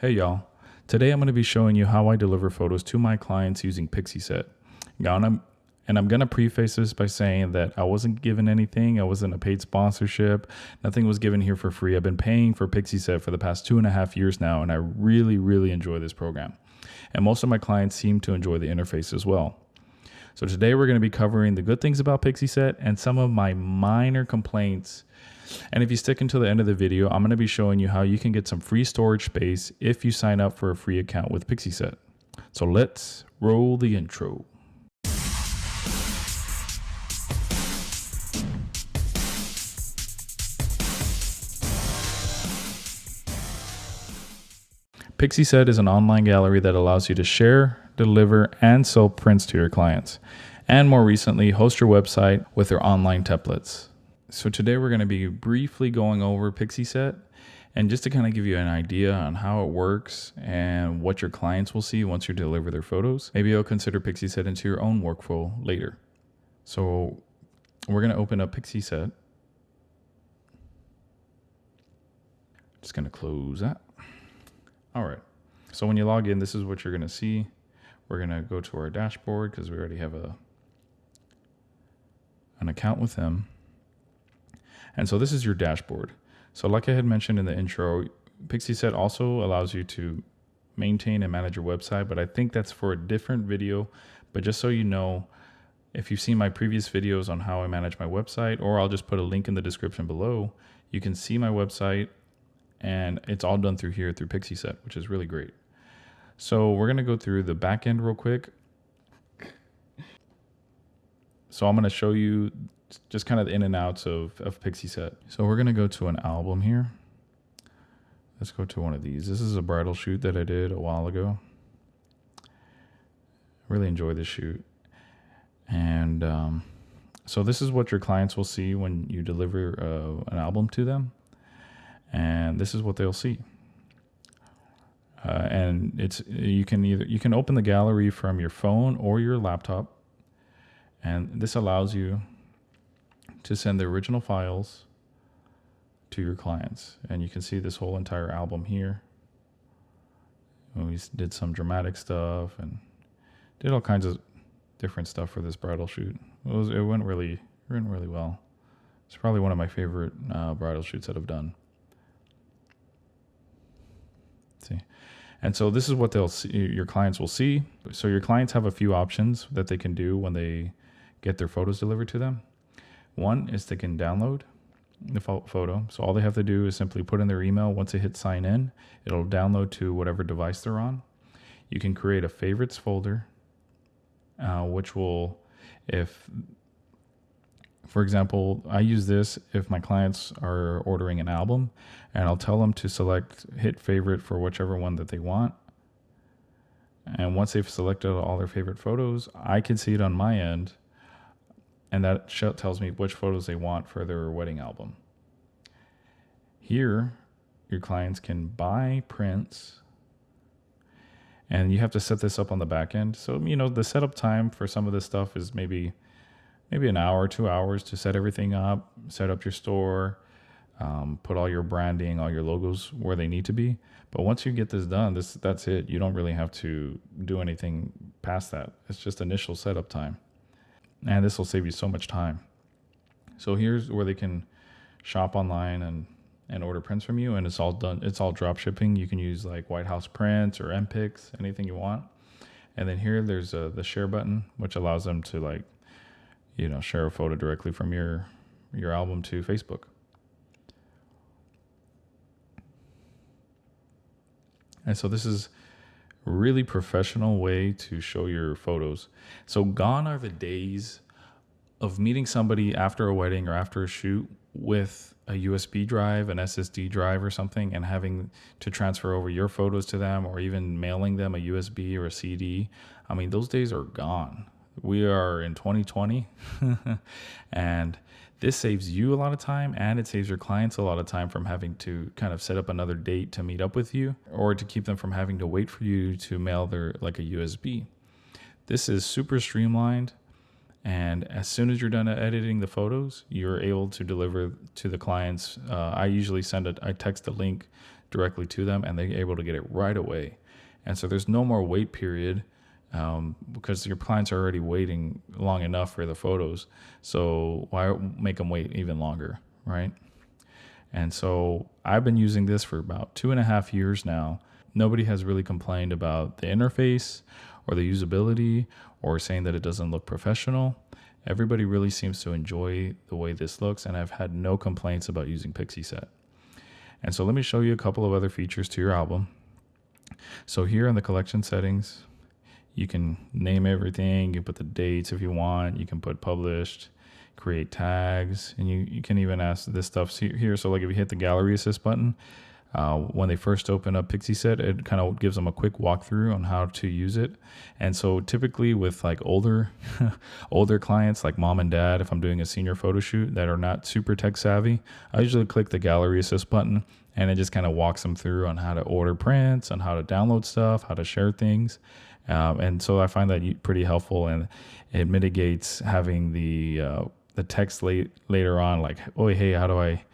Hey y'all, today I'm going to be showing you how I deliver photos to my clients using Pixieset. I'm going to preface this by saying that I wasn't given anything. I wasn't a paid sponsorship. Nothing was given here for free. I've been paying for Pixieset for the past 2.5 years now, and I really enjoy this program. And most of my clients seem to enjoy the interface as well. So today we're going to be covering the good things about Pixieset and some of my minor complaints. And if you stick until the end of the video, I'm going to be showing you how you can get some free storage space if you sign up for a free account with Pixieset. So let's roll the intro. Pixieset is an online gallery that allows you to share, deliver, and sell prints to your clients. And more recently, host your website with their online templates. So today we're going to be briefly going over Pixieset, and just to kind of give you an idea on how it works and what your clients will see once you deliver their photos. Maybe you'll consider Pixieset into your own workflow later. So we're going to open up Pixieset. Just going to close that. All right. So when you log in, this is what you're going to see. We're going to go to our dashboard because we already have an account with them. And so this is your dashboard. So like I had mentioned in the intro, Pixieset also allows you to maintain and manage your website, but I think that's for a different video. But just so you know, if you've seen my previous videos on how I manage my website, or I'll just put a link in the description below, you can see my website, and it's all done through here through Pixieset, which is really great. So we're going to go through the back end real quick. So I'm going to show you just kind of the in and outs of Pixieset. So we're going to go to an album here. Let's go to one of these. This is a bridal shoot that I did a while ago. Really enjoy this shoot. And so this is what your clients will see when you deliver an album to them. And this is what they'll see. And you can open the gallery from your phone or your laptop. And this allows you to send the original files to your clients. And you can see this whole entire album here. We did some dramatic stuff and did all kinds of different stuff for this bridal shoot. It went really well. It's probably one of my favorite bridal shoots that I've done. See. And so this is what they'll see, your clients will see. So your clients have a few options that they can do when they get their photos delivered to them. One is they can download the photo. So all they have to do is simply put in their email. Once they hit sign in, it'll download to whatever device they're on. You can create a favorites folder, which will, for example, I use this if my clients are ordering an album, and I'll tell them to hit favorite for whichever one that they want. And once they've selected all their favorite photos, I can see it on my end, and that tells me which photos they want for their wedding album. Here, your clients can buy prints, and you have to set this up on the back end. So, the setup time for some of this stuff is maybe an hour, 2 hours to set everything up, set up your store, put all your branding, all your logos where they need to be. But once you get this done, that's it. You don't really have to do anything past that. It's just initial setup time. And this will save you so much time. So here's where they can shop online and order prints from you, and it's all done. It's all drop shipping. You can use like White House Prints or MPix, anything you want. And then here there's the share button, which allows them to share a photo directly from your album to Facebook. And so this is a really professional way to show your photos. So gone are the days of meeting somebody after a wedding or after a shoot with a USB drive, an SSD drive or something, and having to transfer over your photos to them, or even mailing them a USB or a CD. I mean, those days are gone. We are in 2020 and this saves you a lot of time, and it saves your clients a lot of time from having to kind of set up another date to meet up with you, or to keep them from having to wait for you to mail a USB. This is super streamlined, and as soon as you're done editing the photos, you're able to deliver to the clients. I usually I text a link directly to them, and they're able to get it right away. And so there's no more wait period, because your clients are already waiting long enough for the photos. So why make them wait even longer, right? And so I've been using this for about 2.5 years now. Nobody has really complained about the interface or the usability or saying that it doesn't look professional. Everybody really seems to enjoy the way this looks, and I've had no complaints about using Pixieset. And so let me show you a couple of other features to your album. So here in the collection settings, you can name everything. You put the dates if you want. You can put published, create tags, and you can even ask this stuff here. So like if you hit the gallery assist button, when they first open up Pixieset, it kind of gives them a quick walkthrough on how to use it. And so typically with like older clients like mom and dad, if I'm doing a senior photo shoot that are not super tech savvy, I usually click the gallery assist button, and it just kind of walks them through on how to order prints, on how to download stuff, how to share things. And so I find that pretty helpful, and it mitigates having the text later on, like, oh, hey, how do I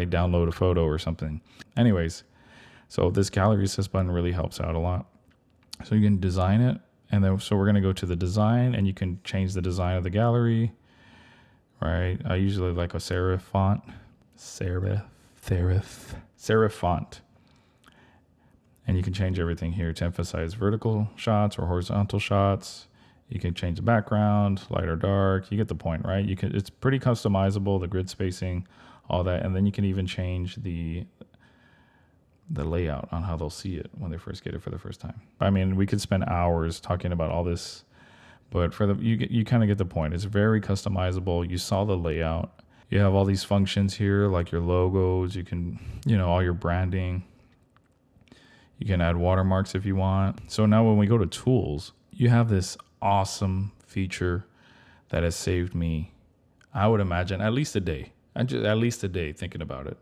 download a photo or something? Anyways, so this gallery assist button really helps out a lot. So you can design it, and then so we're going to go to the design, and you can change the design of the gallery, right? I usually like a serif font, serif font. And you can change everything here to emphasize vertical shots or horizontal shots. You can change the background, light or dark. You get the point, right? It's pretty customizable, the grid spacing, all that. And then you can even change the layout on how they'll see it when they first get it for the first time. I mean, we could spend hours talking about all this, but you kind of get the point. It's very customizable. You saw the layout. You have all these functions here, like your logos. You can, all your branding. You can add watermarks if you want. So now when we go to tools, you have this awesome feature that has saved me, I would imagine, at least a day. At least a day thinking about it.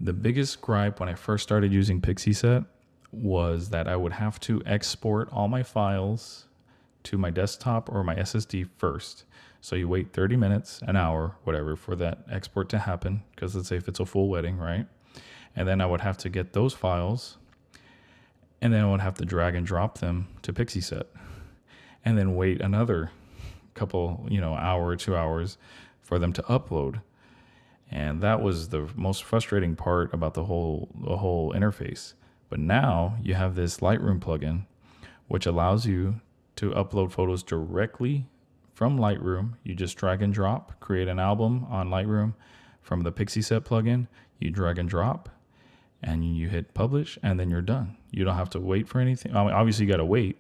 The biggest gripe when I first started using Pixieset was that I would have to export all my files to my desktop or my SSD first. So you wait 30 minutes, an hour, whatever, for that export to happen, because let's say if it's a full wedding, right? And then I would have to get those files, and then I would have to drag and drop them to Pixieset, and then wait another couple, hour, 2 hours for them to upload. And that was the most frustrating part about the whole interface. But now you have this Lightroom plugin, which allows you to upload photos directly from Lightroom. You just drag and drop, create an album on Lightroom from the Pixieset plugin. You drag and drop, and you hit publish, and then you're done. You don't have to wait for anything. I mean, obviously you got to wait,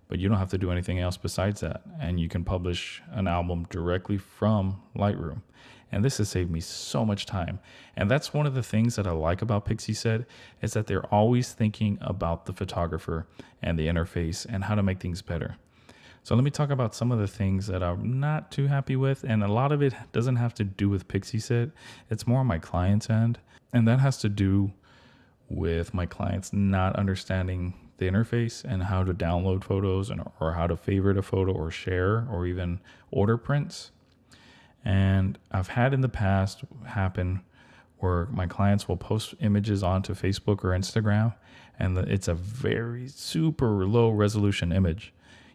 but you don't have to do anything else besides that. And you can publish an album directly from Lightroom. And this has saved me so much time. And that's one of the things that I like about Pixieset, is that they're always thinking about the photographer and the interface and how to make things better. So let me talk about some of the things that I'm not too happy with. And a lot of it doesn't have to do with Pixieset. It's more on my client's end. And that has to do with my clients not understanding the interface and how to download photos or how to favorite a photo or share or even order prints. And I've had in the past happen where my clients will post images onto Facebook or Instagram, and it's a very super low resolution image.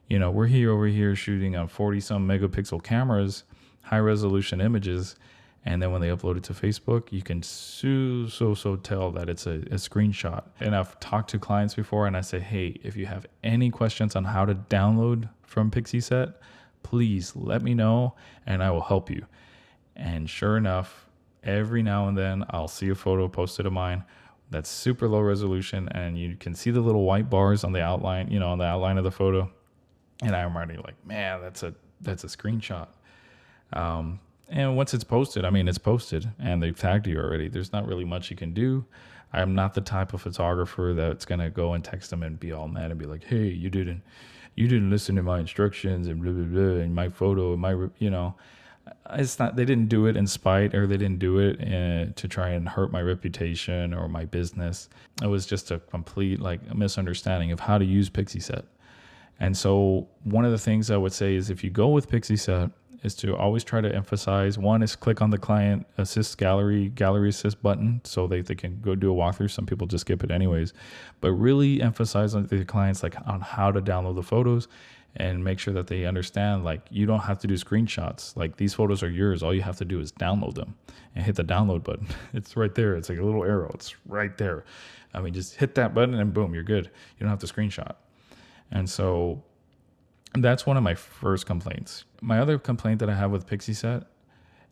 We're over here shooting on 40-some megapixel cameras, high resolution images, and then when they upload it to Facebook, you can so tell that it's a screenshot. And I've talked to clients before, and I say, hey, if you have any questions on how to download from Pixieset, please let me know, and I will help you. And sure enough, every now and then I'll see a photo posted of mine that's super low resolution, and you can see the little white bars on the outline, on the outline of the photo. And I'm already like, man, that's a screenshot. And once it's posted, it's posted, and they've tagged you already. There's not really much you can do. I'm not the type of photographer that's gonna go and text them and be all mad and be like, hey, you didn't listen to my instructions and blah blah blah, and my photo and my it's not. They didn't do it in spite, or they didn't do it to try and hurt my reputation or my business. It was just a complete misunderstanding of how to use Pixieset. And so one of the things I would say is, if you go with Pixieset is to always try to emphasize. One is click on the client assist gallery assist button so they can go do a walkthrough. Some people just skip it anyways, but really emphasize on the clients like on how to download the photos and make sure that they understand like you don't have to do screenshots. Like these photos are yours. All you have to do is download them and hit the download button. It's right there. It's like a little arrow. It's right there. I mean, just hit that button and boom, you're good. You don't have to screenshot. And so that's one of my first complaints. My other complaint that I have with Pixieset,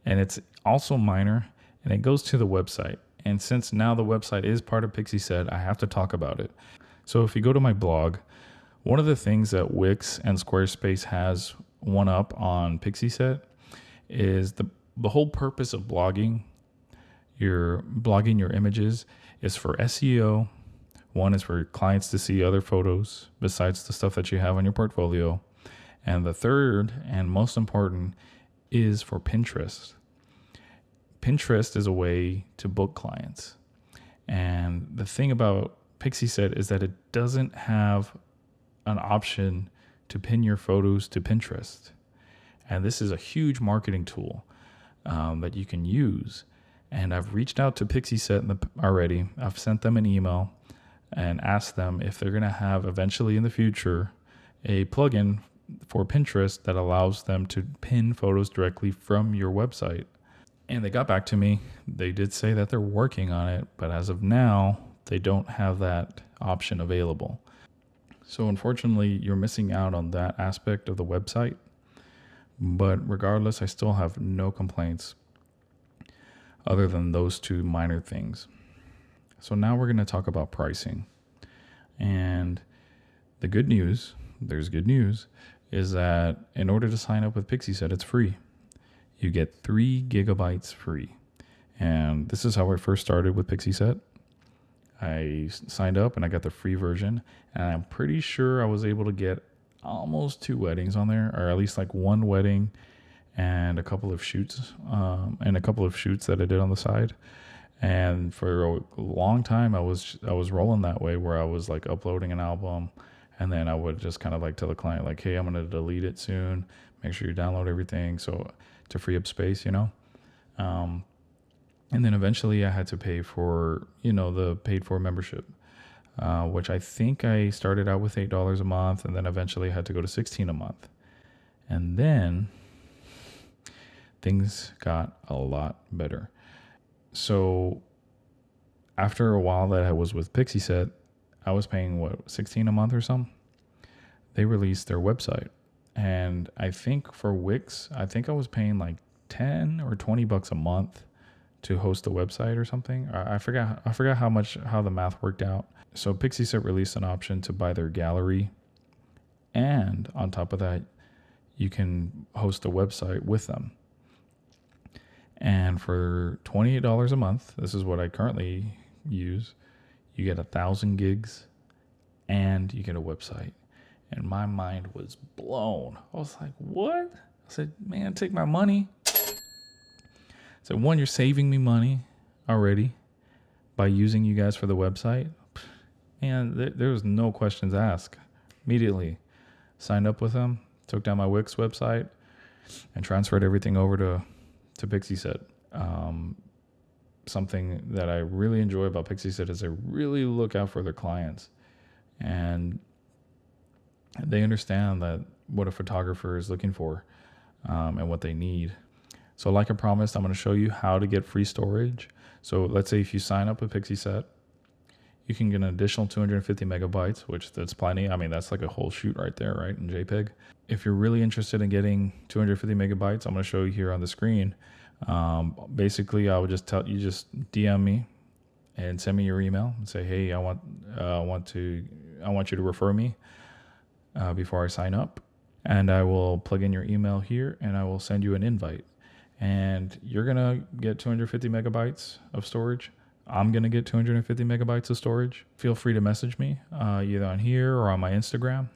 and it's also minor, and it goes to the website. And since now the website is part of Pixieset, I have to talk about it. So if you go to my blog, one of the things that Wix and Squarespace has one up on Pixieset is the whole purpose of blogging your images is for SEO. One is for clients to see other photos besides the stuff that you have on your portfolio. And the third and most important is for Pinterest. Pinterest is a way to book clients. And the thing about Pixieset is that it doesn't have an option to pin your photos to Pinterest. And this is a huge marketing tool that you can use. And I've reached out to Pixieset already. I've sent them an email and asked them if they're going to have eventually in the future a plugin for Pinterest that allows them to pin photos directly from your website. And they got back to me. They did say that they're working on it, but as of now, they don't have that option available. So unfortunately, you're missing out on that aspect of the website. But regardless, I still have no complaints other than those two minor things. So now we're going to talk about pricing. And the good news, there's good news, is that in order to sign up with Pixieset, it's free. You get 3 gigabytes free. And this is how I first started with Pixieset. I signed up and I got the free version. And I'm pretty sure I was able to get almost 2 weddings on there, or at least like 1 wedding and a couple of shoots, that I did on the side. And for a long time, I was rolling that way where I was like uploading an album, and then I would just kind of like tell the client like, hey, I'm going to delete it soon. Make sure you download everything so to free up space, you know. And then eventually I had to pay for, the paid for membership, which I think I started out with $8 a month, and then eventually I had to go to $16 a month. And then things got a lot better. So after a while that I was with Pixieset, I was paying $16 a month or something. They released their website. And I think for Wix, I think I was paying like 10 or 20 bucks a month to host a website or something. I forgot how the math worked out. So Pixieset released an option to buy their gallery. And on top of that, you can host a website with them. And for $28 a month, this is what I currently use, you get 1,000 gigs and you get a website. And my mind was blown. I was like, what? I said, man, take my money. So one, you're saving me money already by using you guys for the website. And there was no questions asked. Immediately signed up with them, took down my Wix website, and transferred everything over to Pixieset. Something that I really enjoy about Pixieset is they really look out for their clients, and they understand that what a photographer is looking for and what they need. So like I promised, I'm going to show you how to get free storage. So let's say if you sign up with Pixieset, you can get an additional 250 megabytes, which that's plenty. I mean, that's like a whole shoot right there, right, in JPEG. If you're really interested in getting 250 megabytes, I'm going to show you here on the screen. Basically, I would just just DM me and send me your email and say, hey, I want you to refer me before I sign up. And I will plug in your email here and I will send you an invite. And you're going to get 250 megabytes of storage. I'm going to get 250 megabytes of storage. Feel free to message me either on here or on my Instagram,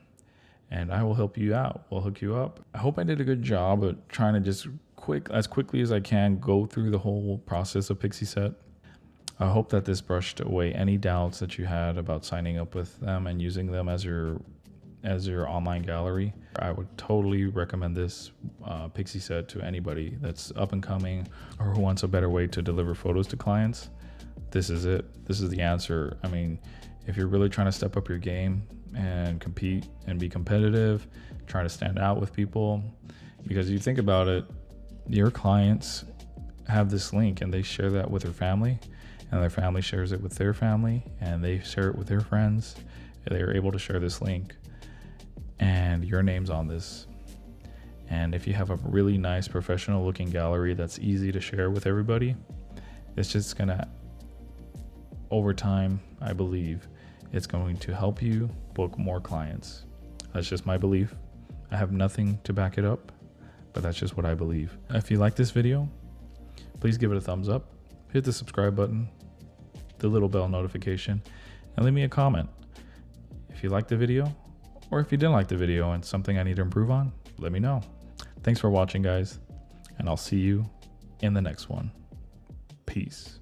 and I will help you out. We'll hook you up. I hope I did a good job of trying to just as quickly as I can go through the whole process of Pixieset. I hope that this brushed away any doubts that you had about signing up with them and using them as your as your online gallery. I would totally recommend this Pixieset to anybody that's up and coming or who wants a better way to deliver photos to clients. This is it. This is the answer. I mean, if you're really trying to step up your game and compete and be competitive, trying to stand out with people, because you think about it, your clients have this link and they share that with their family, and their family shares it with their family, and they share it with their friends. They are able to share this link, and your name's on this. And if you have a really nice professional looking gallery that's easy to share with everybody, it's just gonna, over time, I believe, it's going to help you book more clients. That's just my belief. I have nothing to back it up, but that's just what I believe. If you like this video, please give it a thumbs up, hit the subscribe button, the little bell notification, and leave me a comment. If you liked the video, or if you didn't like the video and something I need to improve on, let me know. Thanks for watching, guys, and I'll see you in the next one. Peace.